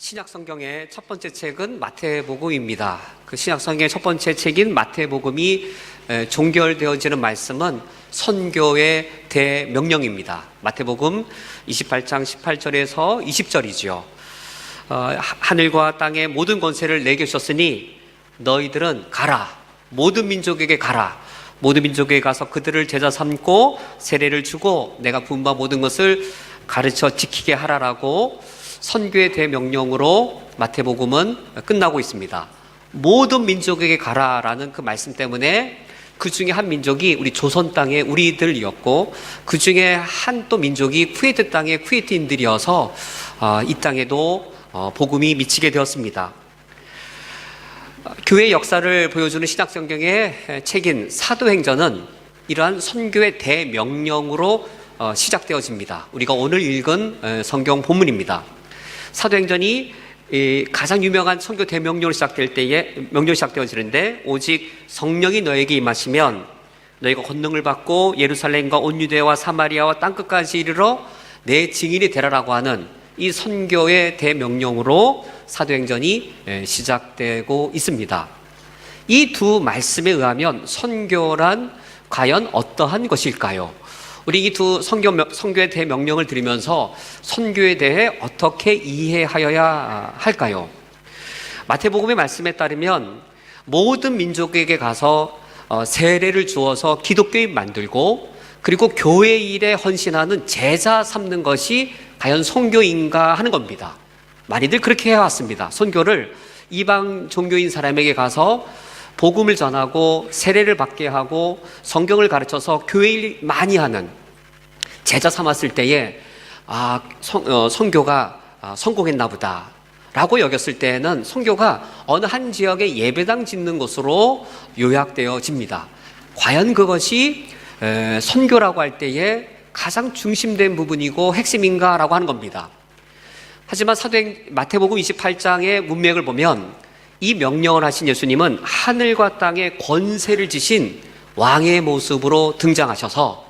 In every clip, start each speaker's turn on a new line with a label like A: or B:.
A: 신약 성경의 첫 번째 책은 마태복음입니다. 그 신약 성경의 첫 번째 책인 마태복음이 종결되어지는 말씀은 선교의 대명령입니다. 마태복음 28장 18절에서 20절이죠. 하늘과 땅의 모든 권세를 내게 주셨으니 너희들은 가라. 모든 민족에게 가라. 모든 민족에게 가서 그들을 제자 삼고 세례를 주고 내가 부은 바 모든 것을 가르쳐 지키게 하라라고 선교의 대명령으로 마태복음은 끝나고 있습니다. 모든 민족에게 가라라는 그 말씀 때문에 그 중에 한 민족이 우리 조선 땅의 우리들이었고, 그 중에 한 또 민족이 쿠웨이트 땅의 쿠웨이트인들이어서 이 땅에도 복음이 미치게 되었습니다. 교회 역사를 보여주는 신약 성경의 책인 사도행전은 이러한 선교의 대명령으로 시작되어집니다. 우리가 오늘 읽은 성경 본문입니다. 사도행전이 가장 유명한 선교 대명령으로 시작되어지는데, 오직 성령이 너에게 임하시면 너희가 권능을 받고 예루살렘과 온 유대와 사마리아와 땅끝까지 이르러 내 증인이 되라라고 하는 이 선교의 대명령으로 사도행전이 시작되고 있습니다. 이 두 말씀에 의하면 선교란 과연 어떠한 것일까요? 우리 이 두 선교의 대명령을 들으면서 선교에 대해 어떻게 이해하여야 할까요? 마태복음의 말씀에 따르면 모든 민족에게 가서 세례를 주어서 기독교인 만들고, 그리고 교회 일에 헌신하는 제자 삼는 것이 과연 선교인가 하는 겁니다. 많이들 그렇게 해왔습니다. 선교를 이방 종교인 사람에게 가서 복음을 전하고 세례를 받게 하고 성경을 가르쳐서 교회 일 많이 하는 제자 삼았을 때에 선교가 성공했나 보다 라고 여겼을 때에는 선교가 어느 한 지역의 예배당 짓는 것으로 요약되어집니다. 과연 그것이 선교라고 할 때에 가장 중심된 부분이고 핵심인가 라고 하는 겁니다. 하지만 마태복음 28장의 문맥을 보면 이 명령을 하신 예수님은 하늘과 땅에 권세를 지신 왕의 모습으로 등장하셔서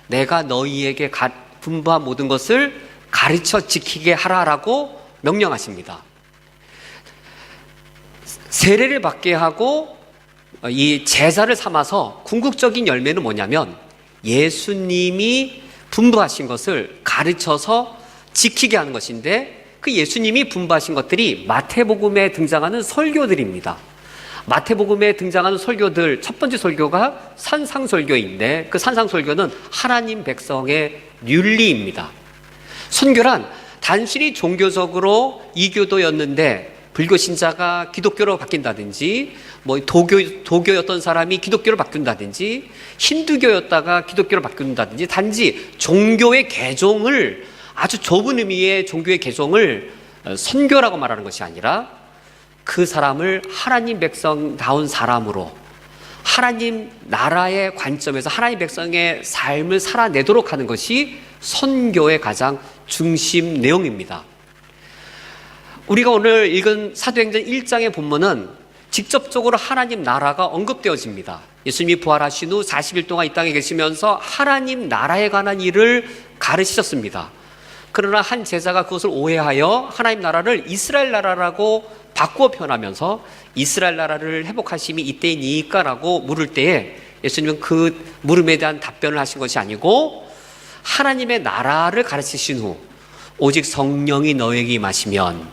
A: 내가 너희에게 분부한 모든 것을 가르쳐 지키게 하라라고 명령하십니다. 세례를 받게 하고 이 제자를 삼아서 궁극적인 열매는 뭐냐면 예수님이 분부하신 것을 가르쳐서 지키게 하는 것인데, 그 예수님이 분부하신 것들이 마태복음에 등장하는 설교들입니다. 마태복음에 등장하는 설교들, 첫 번째 설교가 산상설교인데, 그 산상설교는 하나님 백성의 윤리입니다. 선교란 단순히 종교적으로 이교도였는데 불교 신자가 기독교로 바뀐다든지, 도교였던 사람이 기독교로 바뀐다든지, 힌두교였다가 기독교로 바뀐다든지, 단지 종교의 개종을, 아주 좁은 의미의 종교의 개종을 선교라고 말하는 것이 아니라 그 사람을 하나님 백성다운 사람으로, 하나님 나라의 관점에서 하나님 백성의 삶을 살아내도록 하는 것이 선교의 가장 중심 내용입니다. 우리가 오늘 읽은 사도행전 1장의 본문은 직접적으로 하나님 나라가 언급되어집니다. 예수님이 부활하신 후 40일 동안 이 땅에 계시면서 하나님 나라에 관한 일을 가르치셨습니다. 그러나 한 제자가 그것을 오해하여 하나님 나라를 이스라엘 나라라고 바꾸어 표현하면서 이스라엘 나라를 회복하심이 이때이니까 라고 물을 때에 예수님은 그 물음에 대한 답변을 하신 것이 아니고, 하나님의 나라를 가르치신 후 오직 성령이 너에게 임하시면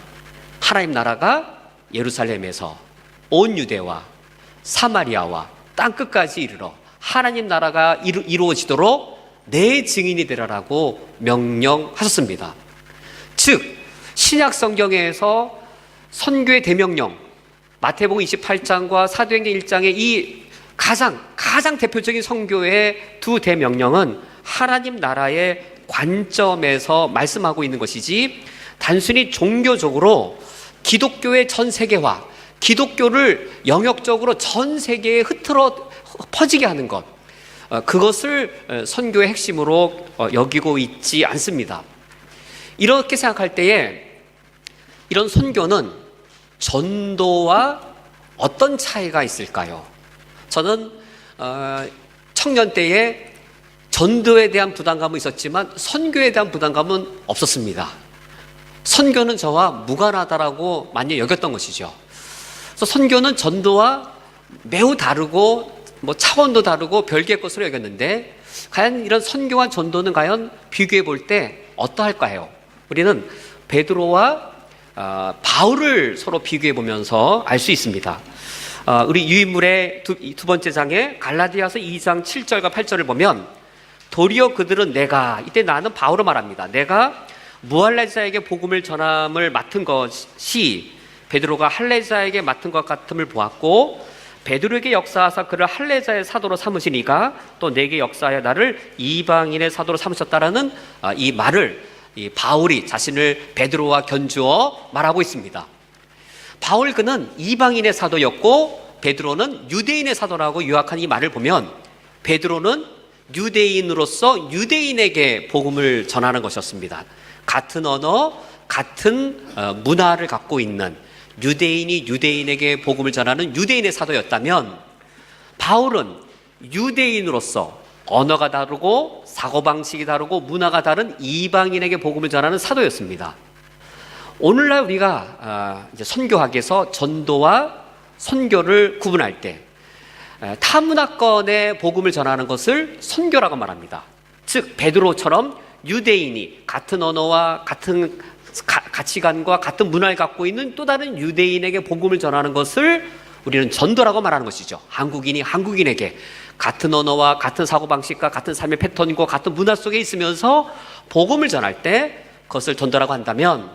A: 하나님 나라가 예루살렘에서 온 유대와 사마리아와 땅끝까지 이르러 하나님 나라가 이루어지도록 내 증인이 되라라고 명령하셨습니다. 즉 신약 성경에서 선교의 대명령, 마태복음 28장과 사도행전 1장의 이 가장 대표적인 선교의 두 대명령은 하나님 나라의 관점에서 말씀하고 있는 것이지, 단순히 종교적으로 기독교의 전 세계화, 기독교를 영역적으로 전 세계에 흐트러 퍼지게 하는 것, 그것을 선교의 핵심으로 여기고 있지 않습니다. 이렇게 생각할 때에 이런 선교는 전도와 어떤 차이가 있을까요? 저는 청년 때에 전도에 대한 부담감은 있었지만 선교에 대한 부담감은 없었습니다. 선교는 저와 무관하다라고 많이 여겼던 것이죠. 그래서 선교는 전도와 매우 다르고 차원도 다르고 별개의 것으로 여겼는데, 과연 이런 선교와 전도는 과연 비교해 볼 때 어떠할까요? 우리는 베드로와 바울을 서로 비교해 보면서 알 수 있습니다. 우리 유인물의 두 번째 장에 갈라디아서 2장 7절과 8절을 보면, 도리어 그들은 이때 나는 바울을 말합니다. 내가 무할레자에게 복음을 전함을 맡은 것이 베드로가 할레자에게 맡은 것 같음을 보았고, 베드로에게 역사하사 그를 할레자의 사도로 삼으시니가 또 내게 역사하여 나를 이방인의 사도로 삼으셨다라는 이 말을 이 바울이 자신을 베드로와 견주어 말하고 있습니다. 바울 그는 이방인의 사도였고 베드로는 유대인의 사도라고 요약한 이 말을 보면, 베드로는 유대인으로서 유대인에게 복음을 전하는 것이었습니다. 같은 언어, 같은 문화를 갖고 있는 유대인이 유대인에게 복음을 전하는 유대인의 사도였다면, 바울은 유대인으로서 언어가 다르고 사고방식이 다르고 문화가 다른 이방인에게 복음을 전하는 사도였습니다. 오늘날 우리가 이제 선교학에서 전도와 선교를 구분할 때 타문화권의 복음을 전하는 것을 선교라고 말합니다. 즉 베드로처럼 유대인이 같은 언어와 같은 가치관과 같은 문화를 갖고 있는 또 다른 유대인에게 복음을 전하는 것을 우리는 전도라고 말하는 것이죠. 한국인이 한국인에게 같은 언어와 같은 사고방식과 같은 삶의 패턴과 같은 문화 속에 있으면서 복음을 전할 때 그것을 전도라고 한다면,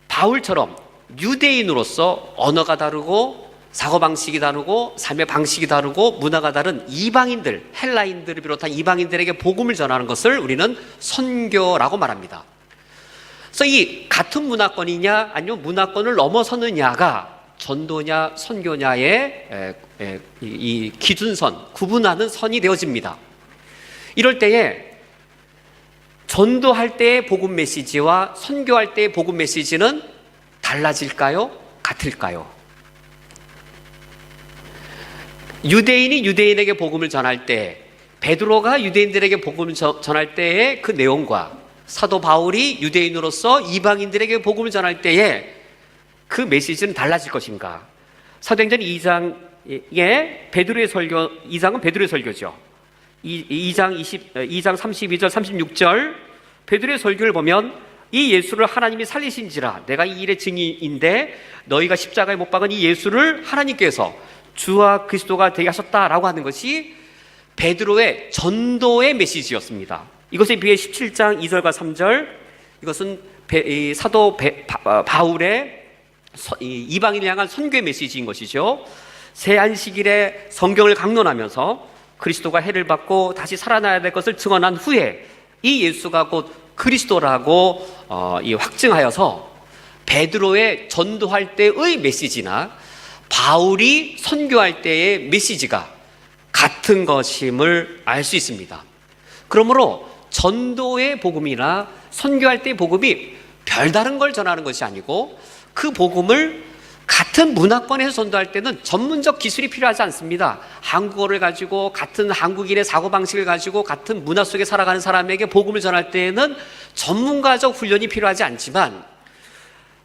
A: 바울처럼 유대인으로서 언어가 다르고 사고방식이 다르고 삶의 방식이 다르고 문화가 다른 이방인들, 헬라인들을 비롯한 이방인들에게 복음을 전하는 것을 우리는 선교라고 말합니다. 그래서 이 같은 문화권이냐 아니면 문화권을 넘어서느냐가 전도냐 선교냐의 이 기준선, 구분하는 선이 되어집니다. 이럴 때에 전도할 때의 복음 메시지와 선교할 때의 복음 메시지는 달라질까요? 같을까요? 유대인이 유대인에게 복음을 전할 때, 베드로가 유대인들에게 복음을 전할 때의 그 내용과 사도 바울이 유대인으로서 이방인들에게 복음을 전할 때에 그 메시지는 달라질 것인가? 사도행전 2장의 베드로의 설교, 2장은 베드로의 설교죠. 2장 32절 36절 베드로의 설교를 보면, 이 예수를 하나님이 살리신지라 내가 이 일의 증인인데 너희가 십자가에 못 박은 이 예수를 하나님께서 주와 그리스도가 되게 하셨다라고 하는 것이 베드로의 전도의 메시지였습니다. 이것에 비해 17장 2절과 3절, 이것은 사도 바울의 이방인을 향한 선교의 메시지인 것이죠. 새 안식일에 성경을 강론하면서 그리스도가 해를 받고 다시 살아나야 될 것을 증언한 후에 이 예수가 곧 그리스도라고 확증하여서 베드로의 전도할 때의 메시지나 바울이 선교할 때의 메시지가 같은 것임을 알 수 있습니다. 그러므로 전도의 복음이나 선교할 때의 복음이 별다른 걸 전하는 것이 아니고, 그 복음을 같은 문화권에서 전도할 때는 전문적 기술이 필요하지 않습니다. 한국어를 가지고 같은 한국인의 사고방식을 가지고 같은 문화 속에 살아가는 사람에게 복음을 전할 때에는 전문가적 훈련이 필요하지 않지만,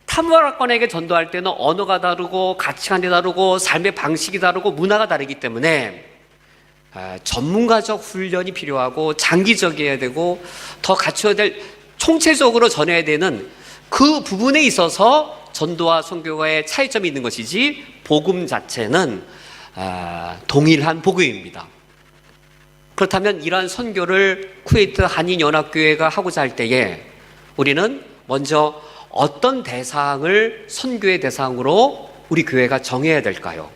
A: 타문화권에게 전도할 때는 언어가 다르고 가치관이 다르고 삶의 방식이 다르고 문화가 다르기 때문에 전문가적 훈련이 필요하고 장기적이어야 되고 더 갖춰야 될, 총체적으로 전해야 되는 그 부분에 있어서 전도와 선교의 차이점이 있는 것이지, 복음 자체는 동일한 복음입니다. 그렇다면 이러한 선교를 쿠웨이트 한인연합교회가 하고자 할 때에 우리는 먼저 어떤 대상을 선교의 대상으로 우리 교회가 정해야 될까요?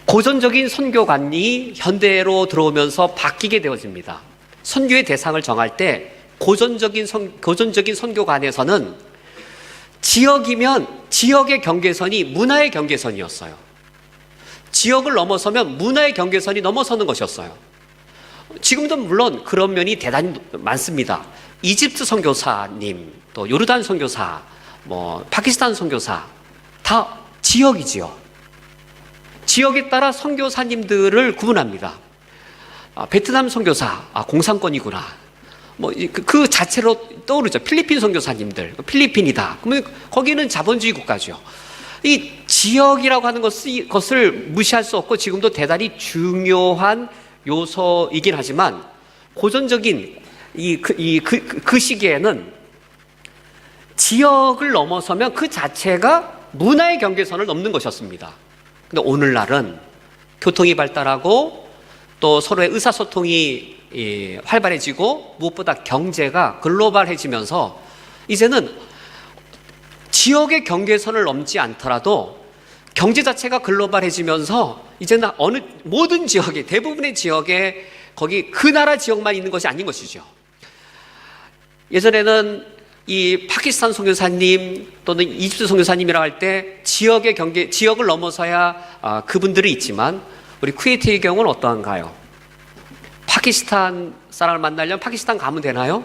A: 고전적인 선교관이 현대로 들어오면서 바뀌게 되어집니다. 선교의 대상을 정할 때 고전적인 선교관에서는 지역이면 지역의 경계선이 문화의 경계선이었어요. 지역을 넘어서면 문화의 경계선이 넘어서는 것이었어요. 지금도 물론 그런 면이 대단히 많습니다. 이집트 선교사님, 또 요르단 선교사, 파키스탄 선교사, 다 지역이지요. 지역에 따라 선교사님들을 구분합니다. 베트남 선교사, 공산권이구나. 그 자체로 떠오르죠. 필리핀 선교사님들, 필리핀이다. 그러면 거기는 자본주의 국가죠. 이 지역이라고 하는 것을 무시할 수 없고 지금도 대단히 중요한 요소이긴 하지만 고전적인 그 시기에는 지역을 넘어서면 그 자체가 문화의 경계선을 넘는 것이었습니다. 근데 오늘날은 교통이 발달하고 또 서로의 의사소통이 활발해지고 무엇보다 경제가 글로벌해지면서 이제는 지역의 경계선을 넘지 않더라도 경제 자체가 글로벌해지면서 이제는 모든 지역에, 대부분의 지역에 거기 그 나라 지역만 있는 것이 아닌 것이죠. 예전에는 이 파키스탄 선교사님 또는 이집트 선교사님이라고 할 때 지역을 넘어서야 그분들이 있지만 우리 쿠웨이트의 경우는 어떠한가요? 파키스탄 사람을 만나려면 파키스탄 가면 되나요?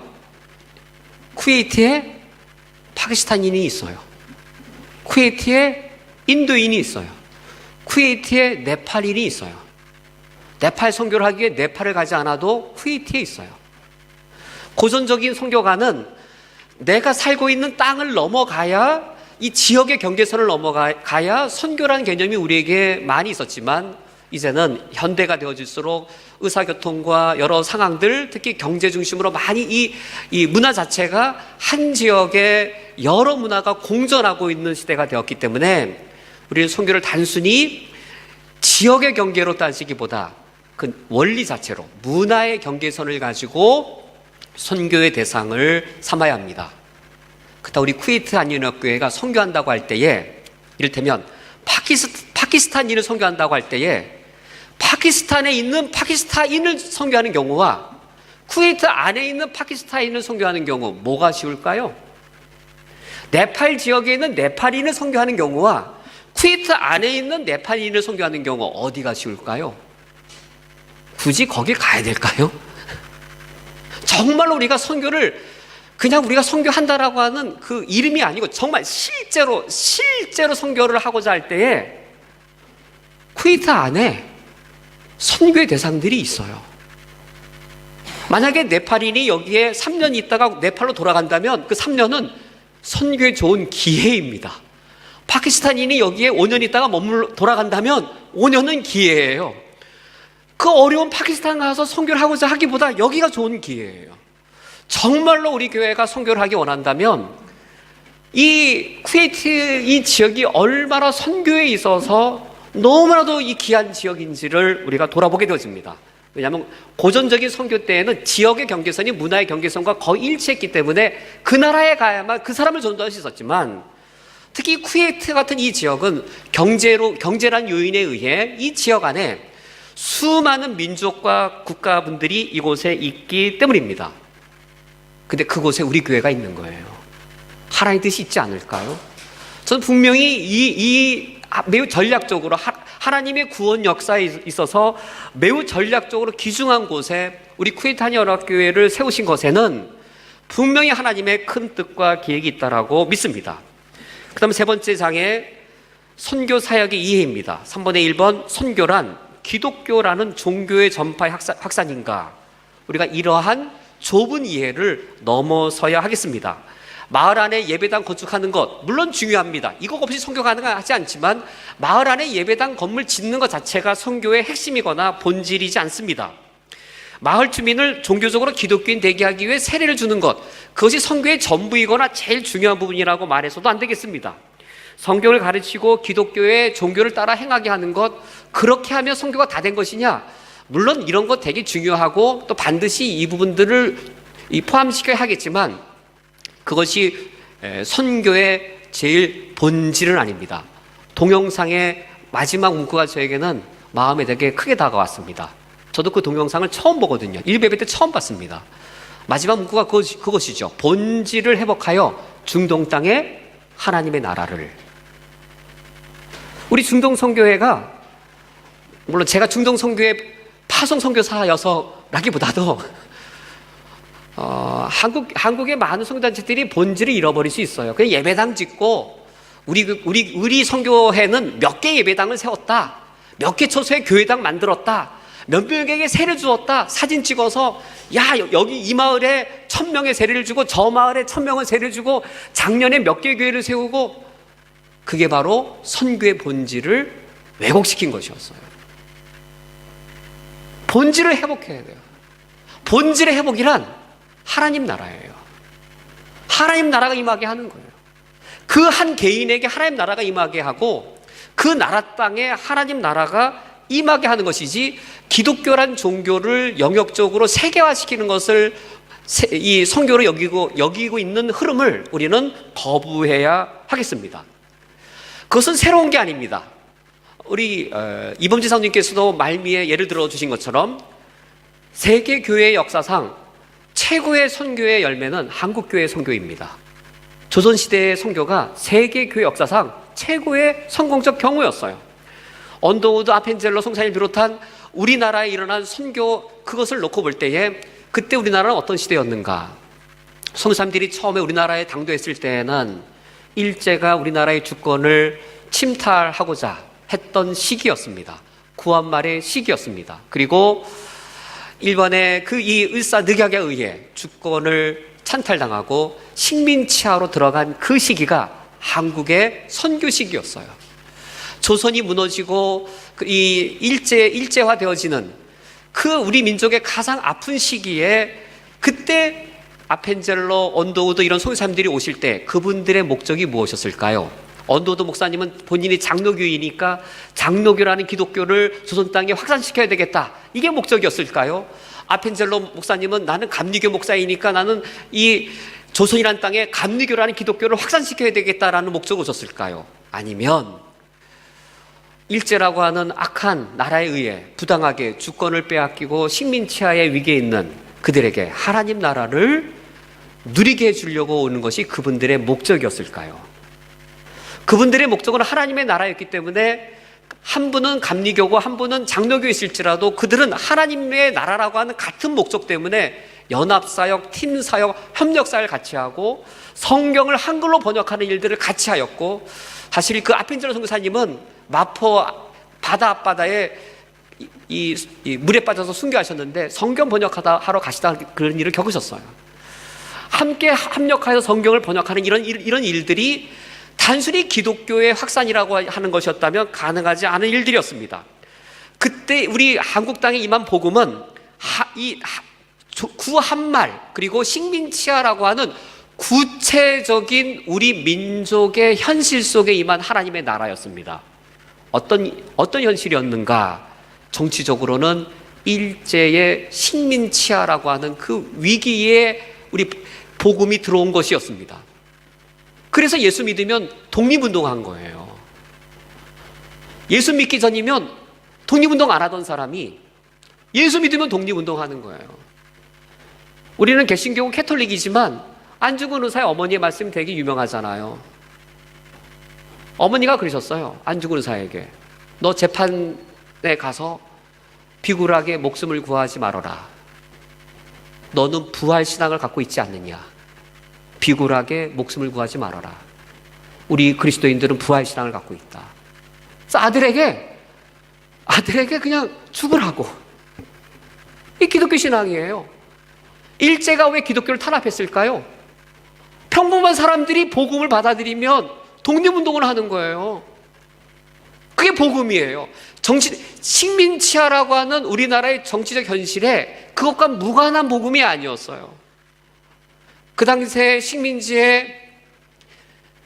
A: 쿠웨이트에 파키스탄인이 있어요. 쿠웨이트에 인도인이 있어요. 쿠웨이트에 네팔인이 있어요. 네팔 선교를 하기 위해 네팔을 가지 않아도 쿠웨이트에 있어요. 고전적인 선교가는 내가 살고 있는 땅을 넘어가야, 이 지역의 경계선을 넘어가야 선교라는 개념이 우리에게 많이 있었지만 이제는 현대가 되어질수록 의사교통과 여러 상황들, 특히 경제 중심으로 많이 이 문화 자체가 한 지역에 여러 문화가 공존하고 있는 시대가 되었기 때문에 우리는 선교를 단순히 지역의 경계로 따지기보다 그 원리 자체로 문화의 경계선을 가지고 선교의 대상을 삼아야 합니다. 그렇다 우리 쿠웨이트 한인연합교회가 선교한다고 할 때에 이를테면 파키스탄인을 선교한다고 할 때에 파키스탄에 있는 파키스탄인을 선교하는 경우와 쿠웨이트 안에 있는 파키스탄인을 선교하는 경우 뭐가 쉬울까요? 네팔 지역에 있는 네팔인을 선교하는 경우와 쿠웨이트 안에 있는 네팔인을 선교하는 경우 어디가 쉬울까요? 굳이 거길 가야 될까요? 정말로 우리가 선교를 그냥 우리가 선교한다라고 하는 그 이름이 아니고 정말 실제로 선교를 하고자 할 때에 쿠웨이트 안에 선교의 대상들이 있어요. 만약에 네팔인이 여기에 3년 있다가 네팔로 돌아간다면 그 3년은 선교에 좋은 기회입니다. 파키스탄인이 여기에 5년 있다가 돌아간다면 5년은 기회예요. 그 어려운 파키스탄 가서 선교를 하고자 하기보다 여기가 좋은 기회예요. 정말로 우리 교회가 선교를 하기 원한다면 이 쿠웨이트 이 지역이 얼마나 선교에 있어서 너무나도 이 귀한 지역인지를 우리가 돌아보게 되어집니다. 왜냐하면 고전적인 선교 때에는 지역의 경계선이 문화의 경계선과 거의 일치했기 때문에 그 나라에 가야만 그 사람을 전도할 수 있었지만 특히 쿠웨이트 같은 이 지역은 경제란 요인에 의해 이 지역 안에 수많은 민족과 국가분들이 이곳에 있기 때문입니다. 근데 그곳에 우리 교회가 있는 거예요. 하나의 뜻이 있지 않을까요? 저는 분명히 매우 전략적으로 하나님의 구원 역사에 있어서 매우 전략적으로 귀중한 곳에 우리 쿠웨이트 한인연합교회를 세우신 것에는 분명히 하나님의 큰 뜻과 계획이 있다라고 믿습니다. 그 다음에 세 번째 장에 선교 사역의 이해입니다. 3번의 1번 선교란 기독교라는 종교의 전파 확산인가? 우리가 이러한 좁은 이해를 넘어서야 하겠습니다. 마을 안에 예배당 건축하는 것 물론 중요합니다. 이거 없이 선교 가능하지 않지만 마을 안에 예배당 건물 짓는 것 자체가 선교의 핵심이거나 본질이지 않습니다. 마을 주민을 종교적으로 기독교인 되게 하기 위해 세례를 주는 것, 그것이 선교의 전부이거나 제일 중요한 부분이라고 말해서도 안 되겠습니다. 성경을 가르치고 기독교의 종교를 따라 행하게 하는 것, 그렇게 하면 선교가 다 된 것이냐? 물론 이런 것 되게 중요하고 또 반드시 이 부분들을 포함시켜야 하겠지만 그것이 선교의 제일 본질은 아닙니다. 동영상의 마지막 문구가 저에게는 마음에 되게 크게 다가왔습니다. 저도 그 동영상을 처음 보거든요. 1예배 때 처음 봤습니다. 마지막 문구가 그것이죠. 본질을 회복하여 중동 땅에 하나님의 나라를. 우리 중동 선교회가 물론 제가 중동 선교회 파송 선교사여서라기보다도 한국의 많은 선교단체들이 본질을 잃어버릴 수 있어요. 그냥 예배당 짓고 우리 선교회는 몇 개 예배당을 세웠다, 몇 개 처소에 교회당 만들었다, 몇 명에게 세를 주었다. 사진 찍어서 야 여기 이 마을에 1000명의 세례를 주고 저 마을에 1000명의 세례를 주고 작년에 몇 개 교회를 세우고, 그게 바로 선교의 본질을 왜곡시킨 것이었어요. 본질을 회복해야 돼요. 본질의 회복이란 하나님 나라예요. 하나님 나라가 임하게 하는 거예요. 그 한 개인에게 하나님 나라가 임하게 하고 그 나라 땅에 하나님 나라가 임하게 하는 것이지, 기독교란 종교를 영역적으로 세계화시키는 것을 이 선교로 여기고 있는 흐름을 우리는 거부해야 하겠습니다. 그것은 새로운 게 아닙니다. 우리 이범지 사모님께서도 말미에 예를 들어 주신 것처럼 세계 교회 역사상 최고의 선교의 열매는 한국 교회 선교입니다. 조선시대의 선교가 세계 교회 역사상 최고의 성공적 경우였어요. 언더우드, 아펜젤러 송사님 비롯한 우리나라에 일어난 선교, 그것을 놓고 볼 때에 그때 우리나라는 어떤 시대였는가? 송사님들이 처음에 우리나라에 당도했을 때에는 일제가 우리나라의 주권을 침탈하고자 했던 시기였습니다. 구한말의 시기였습니다. 그리고 일본의 이 일사늑약에 의해 주권을 찬탈당하고 식민치하로 들어간 그 시기가 한국의 선교 시기였어요. 조선이 무너지고 이 일제화되어지는 그 우리 민족의 가장 아픈 시기에, 그때 아펜젤러, 언더우드 이런 선교사님들이 오실 때 그분들의 목적이 무엇이었을까요? 언더우드 목사님은 본인이 장로교이니까 장로교라는 기독교를 조선 땅에 확산시켜야 되겠다, 이게 목적이었을까요? 아펜젤러 목사님은 나는 감리교 목사이니까 나는 이 조선이라는 땅에 감리교라는 기독교를 확산시켜야 되겠다라는 목적을 줬을까요? 아니면 일제라고 하는 악한 나라에 의해 부당하게 주권을 빼앗기고 식민치하의 위기에 있는 그들에게 하나님 나라를 누리게 해주려고 오는 것이 그분들의 목적이었을까요? 그분들의 목적은 하나님의 나라였기 때문에 한 분은 감리교고 한 분은 장로교였을지라도 그들은 하나님의 나라라고 하는 같은 목적 때문에 연합사역, 팀사역, 협력사역을 같이 하고 성경을 한글로 번역하는 일들을 같이 하였고, 사실 그 아펜젤러 선교사님은 마포 바다 앞바다에 이 물에 빠져서 순교하셨는데 성경 하러 가시다 그런 일을 겪으셨어요. 함께 합력하여서 성경을 번역하는 이런 일들이 단순히 기독교의 확산이라고 하는 것이었다면 가능하지 않은 일들이었습니다. 그때 우리 한국 땅에 임한 복음은 구한말 그리고 식민치하라고 하는 구체적인 우리 민족의 현실 속에 임한 하나님의 나라였습니다. 어떤 현실이었는가? 정치적으로는 일제의 식민치하라고 하는 그 위기에 우리 복음이 들어온 것이었습니다. 그래서 예수 믿으면 독립운동한 거예요. 예수 믿기 전이면 독립운동 안 하던 사람이 예수 믿으면 독립운동하는 거예요. 우리는 개신교고 캐톨릭이지만 안중근 의사의 어머니의 말씀이 되게 유명하잖아요. 어머니가 그러셨어요. 안중근 의사에게 너 재판에 가서 비굴하게 목숨을 구하지 말아라. 너는 부활신앙을 갖고 있지 않느냐. 비굴하게 목숨을 구하지 말아라. 우리 그리스도인들은 부활신앙을 갖고 있다. 그래서 아들에게 그냥 죽으라고. 이 기독교 신앙이에요. 일제가 왜 기독교를 탄압했을까요? 평범한 사람들이 복음을 받아들이면 독립운동을 하는 거예요. 그게 복음이에요. 식민치하라고 하는 우리나라의 정치적 현실에 그것과 무관한 복음이 아니었어요. 그 당시에 식민지의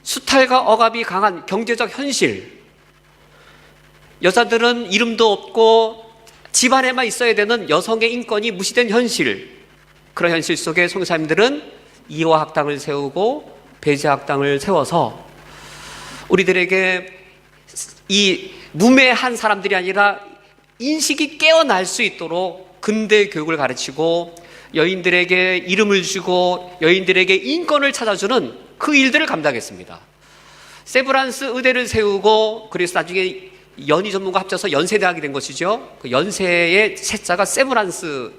A: 수탈과 억압이 강한 경제적 현실, 여자들은 이름도 없고 집안에만 있어야 되는 여성의 인권이 무시된 현실, 그런 현실 속에 선교사님들은 이화학당을 세우고 배제학당을 세워서 우리들에게 이 무매한 사람들이 아니라 인식이 깨어날 수 있도록 근대 교육을 가르치고 여인들에게 이름을 주고 여인들에게 인권을 찾아주는 그 일들을 감당했습니다. 세브란스 의대를 세우고, 그래서 나중에 연희 전문가 합쳐서 연세대학이 된 것이죠. 그 연세의 세자가 세브란스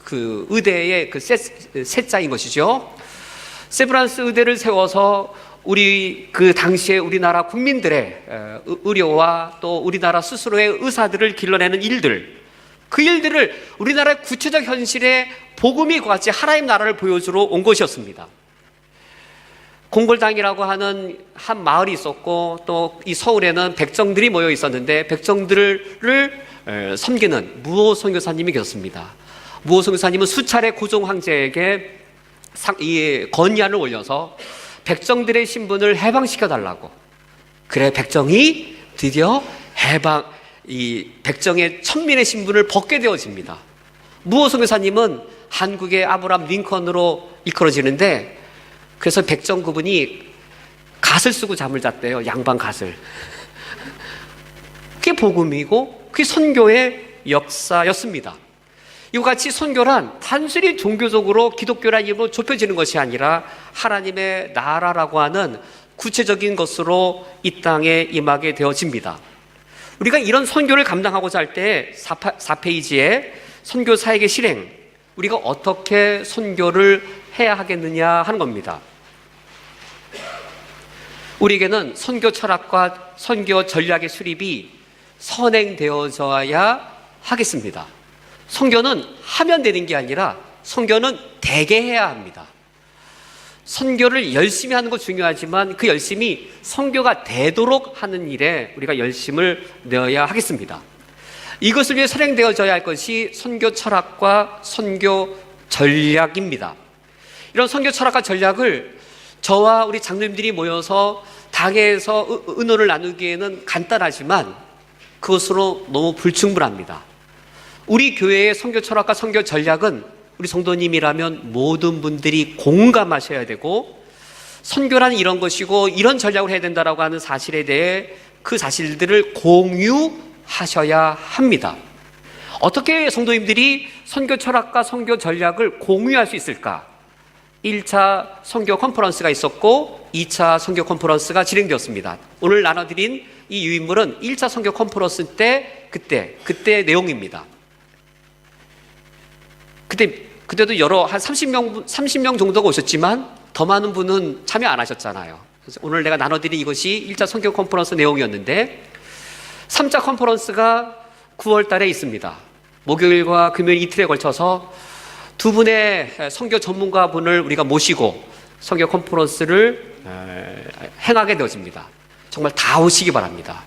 A: 그 의대의 그 세자인 것이죠. 세브란스 의대를 세워서 우리 그 당시에 우리나라 국민들의 의료와 또 우리나라 스스로의 의사들을 길러내는 일들, 그 일들을 우리나라의 구체적 현실에 복음이 같이 하나님 나라를 보여주러 온 것이었습니다. 공골당이라고 하는 한 마을이 있었고 또 이 서울에는 백정들이 모여 있었는데 백정들을 섬기는 무호 선교사님이 계셨습니다. 무호 선교사님은 수차례 고종 황제에게 이 건의안을 올려서 백정들의 신분을 해방시켜 달라고. 그래 백정이 드디어 이 백정의 천민의 신분을 벗게 되어집니다. 무호 선교사님은 한국의 아브라함 링컨으로 일컬어지는데, 그래서 백정 그분이 갓을 쓰고 잠을 잤대요. 양반 갓을. 그게 복음이고 그게 선교의 역사였습니다. 이와 같이 선교란 단순히 종교적으로 기독교라는 이름으로 좁혀지는 것이 아니라 하나님의 나라라고 하는 구체적인 것으로 이 땅에 임하게 되어집니다. 우리가 이런 선교를 감당하고자 할 때 4페이지에 선교 사역의 실행, 우리가 어떻게 선교를 해야 하겠느냐 하는 겁니다. 우리에게는 선교 철학과 선교 전략의 수립이 선행되어져야 하겠습니다. 선교는 하면 되는 게 아니라 선교는 되게 해야 합니다. 선교를 열심히 하는 것 중요하지만 그 열심이 선교가 되도록 하는 일에 우리가 열심을 내어야 하겠습니다. 이것을 위해 선행되어져야 할 것이 선교 철학과 선교 전략입니다. 이런 선교 철학과 전략을 저와 우리 장로님들이 모여서 당회에서 의논을 나누기에는 간단하지만 그것으로 너무 불충분합니다. 우리 교회의 선교 철학과 선교 전략은 우리 성도님이라면 모든 분들이 공감하셔야 되고, 선교란 이런 것이고 이런 전략을 해야 된다라고 하는 사실에 대해 그 사실들을 공유하셔야 합니다. 어떻게 성도님들이 선교 철학과 선교 전략을 공유할 수 있을까? 1차 선교 컨퍼런스가 있었고 2차 선교 컨퍼런스가 진행되었습니다. 오늘 나눠드린 이 유인물은 1차 선교 컨퍼런스 때 그때 내용입니다. 그때도 한 30명 정도가 오셨지만 더 많은 분은 참여 안 하셨잖아요. 그래서 오늘 내가 나눠드린 이것이 1차 선교 컨퍼런스 내용이었는데, 3차 컨퍼런스가 9월 달에 있습니다. 목요일과 금요일 이틀에 걸쳐서 두 분의 선교 전문가 분을 우리가 모시고 선교 컨퍼런스를 행하게 되어집니다. 정말 다 오시기 바랍니다.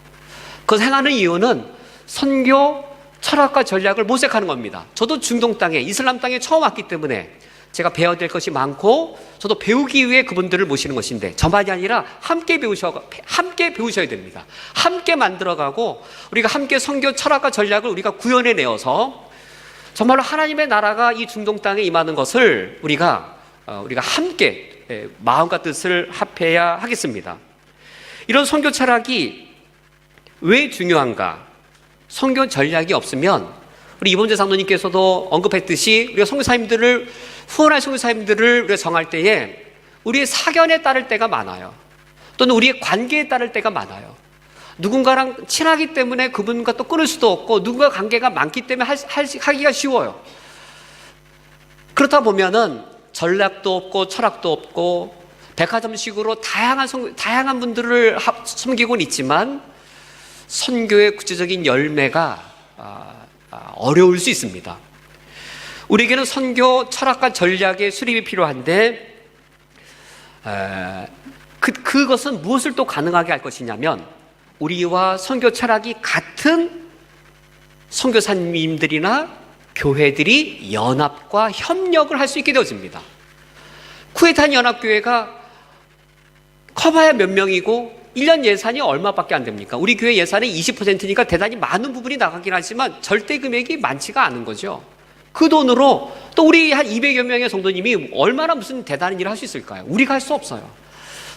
A: 그것을 행하는 이유는 선교 철학과 전략을 모색하는 겁니다. 저도 중동 땅에, 이슬람 땅에 처음 왔기 때문에 제가 배워야 될 것이 많고 저도 배우기 위해 그분들을 모시는 것인데, 저만이 아니라 함께 배우셔야 됩니다. 함께 만들어가고 우리가 함께 선교 철학과 전략을 우리가 구현해내어서 정말로 하나님의 나라가 이 중동 땅에 임하는 것을 우리가 함께 마음과 뜻을 합해야 하겠습니다. 이런 선교 철학이 왜 중요한가? 선교 전략이 없으면 우리 이범재 장로님께서도 언급했듯이 우리가 선교사님들을, 후원할 선교사님들을 우리가 정할 때에 우리의 사견에 따를 때가 많아요. 또는 우리의 관계에 따를 때가 많아요. 누군가랑 친하기 때문에 그분과 또 끊을 수도 없고, 누군가 관계가 많기 때문에 하기가 쉬워요. 그렇다 보면은 전략도 없고 철학도 없고 백화점식으로 다양한 분들을 섬기고는 있지만 선교의 구체적인 열매가 어려울 수 있습니다. 우리에게는 선교 철학과 전략의 수립이 필요한데, 그것은 무엇을 또 가능하게 할 것이냐면, 우리와 선교 철학이 같은 선교사님들이나 교회들이 연합과 협력을 할 수 있게 되어집니다. 쿠웨이탄 연합교회가 커봐야 몇 명이고 1년 예산이 얼마밖에 안 됩니까? 우리 교회 예산의 20%니까 대단히 많은 부분이 나가긴 하지만 절대 금액이 많지가 않은 거죠. 그 돈으로 또 우리 한 200여 명의 성도님이 얼마나 무슨 대단한 일을 할 수 있을까요? 우리가 할 수 없어요.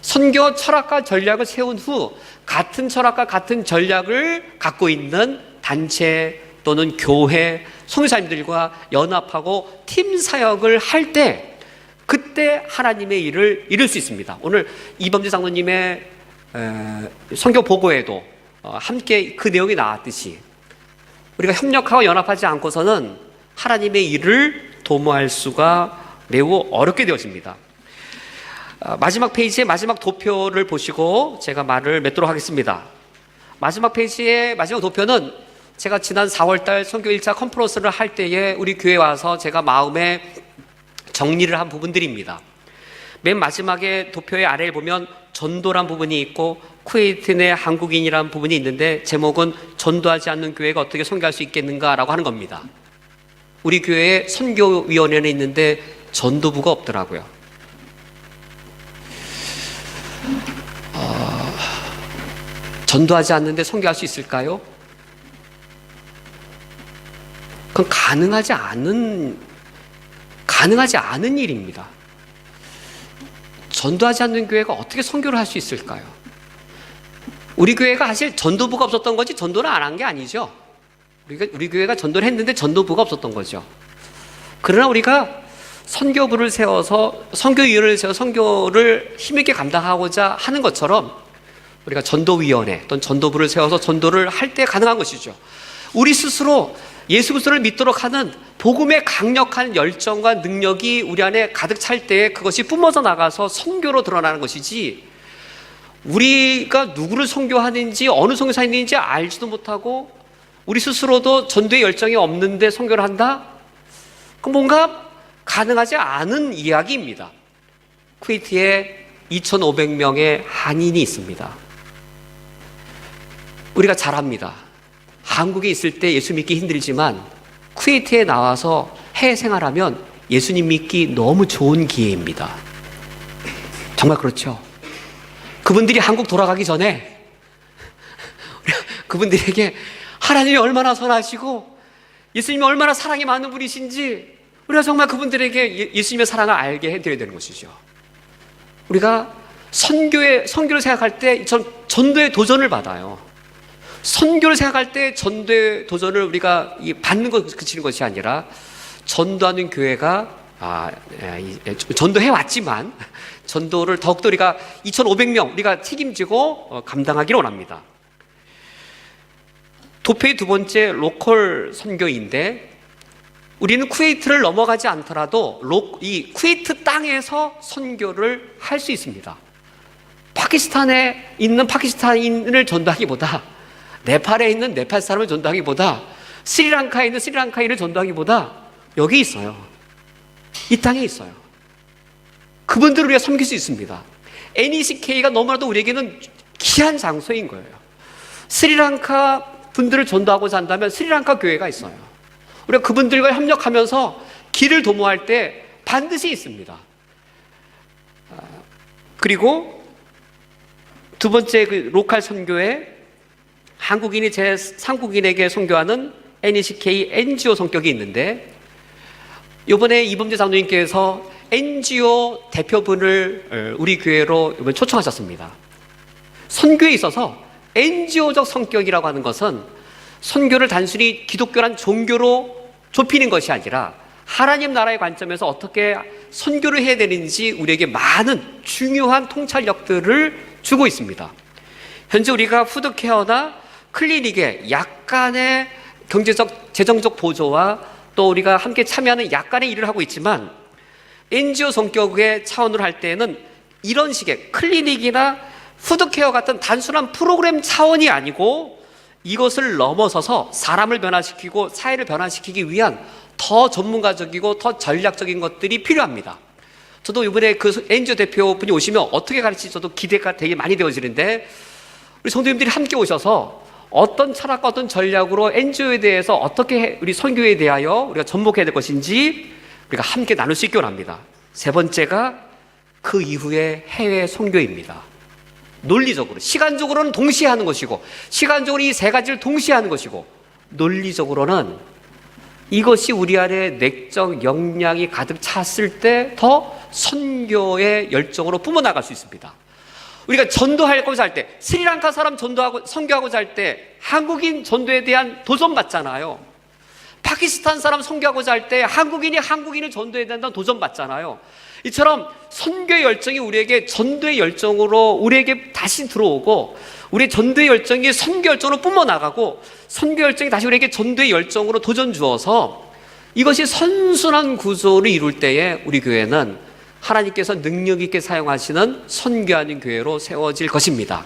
A: 선교 철학과 전략을 세운 후 같은 철학과 같은 전략을 갖고 있는 단체 또는 교회, 선교사님들과 연합하고 팀 사역을 할 때, 그때 하나님의 일을 이룰 수 있습니다. 오늘 이범재 장로님의 선교 보고에도 함께 그 내용이 나왔듯이 우리가 협력하고 연합하지 않고서는 하나님의 일을 도모할 수가 매우 어렵게 되어집니다. 마지막 페이지의 마지막 도표를 보시고 제가 말을 맺도록 하겠습니다. 마지막 페이지의 마지막 도표는 제가 지난 4월달 선교 1차 컨퍼런스를 할 때에 우리 교회에 와서 제가 마음에 정리를 한 부분들입니다. 맨 마지막에 도표의 아래를 보면 전도란 부분이 있고 쿠웨이트 내 한국인이라는 부분이 있는데, 제목은 전도하지 않는 교회가 어떻게 선교할 수 있겠는가라고 하는 겁니다. 우리 교회에 선교위원회는 있는데 전도부가 없더라고요. 전도하지 않는데 선교할 수 있을까요? 그건 가능하지 않은 일입니다. 전도하지 않는 교회가 어떻게 선교를 할 수 있을까요? 우리 교회가 사실 전도부가 없었던 거지 전도를 안 한 게 아니죠. 우리 교회가 전도를 했는데 전도부가 없었던 거죠. 그러나 우리가 선교부를 세워서, 선교위원회를 세워서 선교를 힘있게 감당하고자 하는 것처럼 우리가 전도위원회 또는 전도부를 세워서 전도를 할 때 가능한 것이죠. 우리 스스로 예수 그리스도를 믿도록 하는 복음의 강력한 열정과 능력이 우리 안에 가득 찰 때 그것이 뿜어져 나가서 선교로 드러나는 것이지, 우리가 누구를 선교하는지 어느 선교사인지 알지도 못하고 우리 스스로도 전도의 열정이 없는데 선교를 한다? 그건 뭔가 가능하지 않은 이야기입니다. 쿠웨이트에 2,500명의 한인이 있습니다. 우리가 잘 압니다. 한국에 있을 때 예수 믿기 힘들지만 쿠웨이트에 나와서 해외 생활하면 예수님 믿기 너무 좋은 기회입니다. 정말 그렇죠. 그분들이 한국 돌아가기 전에 그분들에게 하나님이 얼마나 선하시고 예수님이 얼마나 사랑이 많은 분이신지 우리가 정말 그분들에게 예수님의 사랑을 알게 해드려야 되는 것이죠. 우리가 선교를 생각할 때 전도의 도전을 받아요. 선교를 생각할 때 전도의 도전을 우리가 받는 것 그치는 것이 아니라, 전도하는 교회가 전도해 왔지만 전도를 더욱더 우리가 2,500명 우리가 책임지고 감당하기를 원합니다. 도표의 두 번째 로컬 선교인데, 우리는 쿠웨이트를 넘어가지 않더라도 이 쿠웨이트 땅에서 선교를 할 수 있습니다. 파키스탄에 있는 파키스탄인을 전도하기보다, 네팔에 있는 네팔 사람을 전도하기보다, 스리랑카에 있는 스리랑카인을 전도하기보다 여기 있어요. 이 땅에 있어요. 그분들을 우리가 섬길 수 있습니다. NECK가 너무나도 우리에게는 귀한 장소인 거예요. 스리랑카 분들을 전도하고자 한다면 스리랑카 교회가 있어요. 우리가 그분들과 협력하면서 길을 도모할 때 반드시 있습니다. 그리고 두 번째 그 로컬 선교에 한국인이 제3국인에게 선교하는 NECK NGO 성격이 있는데, 이번에 이범재 장로님께서 NGO 대표분을 우리 교회로 이번에 초청하셨습니다. 선교에 있어서 NGO적 성격이라고 하는 것은 선교를 단순히 기독교란 종교로 좁히는 것이 아니라 하나님 나라의 관점에서 어떻게 선교를 해야 되는지 우리에게 많은 중요한 통찰력들을 주고 있습니다. 현재 우리가 푸드케어나 클리닉에 약간의 경제적, 재정적 보조와 또 우리가 함께 참여하는 약간의 일을 하고 있지만, NGO 성격의 차원으로 할 때는 이런 식의 클리닉이나 푸드케어 같은 단순한 프로그램 차원이 아니고 이것을 넘어서서 사람을 변화시키고 사회를 변화시키기 위한 더 전문가적이고 더 전략적인 것들이 필요합니다. 저도 이번에 그 NGO 대표분이 오시면 어떻게 가르칠지 저도 기대가 되게 많이 되어지는데, 우리 성도님들이 함께 오셔서 어떤 철학과 어떤 전략으로 NGO에 대해서 어떻게 우리 선교에 대하여 우리가 접목해야 될 것인지 우리가 함께 나눌 수 있기 원합니다. 세 번째가 그 이후에 해외 선교입니다. 논리적으로, 시간적으로는 동시에 하는 것이고, 시간적으로 이 세 가지를 동시에 하는 것이고, 논리적으로는 이것이 우리 안에 내적 역량이 가득 찼을 때 더 선교의 열정으로 뿜어나갈 수 있습니다. 우리가 전도하고자 할 때, 스리랑카 사람 전도하고 선교하고자 할 때 한국인 전도에 대한 도전 받잖아요. 파키스탄 사람 선교하고자 할 때 한국인을 전도해야 된다는 도전 받잖아요. 이처럼 선교의 열정이 우리에게 전도의 열정으로 우리에게 다시 들어오고, 우리의 전도의 열정이 선교 열정으로 뿜어나가고, 선교 열정이 다시 우리에게 전도의 열정으로 도전 주어서 이것이 선순환 구조를 이룰 때에 우리 교회는 하나님께서 능력 있게 사용하시는 선교하는 교회로 세워질 것입니다.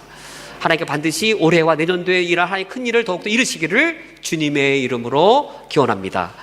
A: 하나님께 반드시 올해와 내년도에 일할 하나님의 큰 일을 더욱더 이루시기를 주님의 이름으로 기원합니다.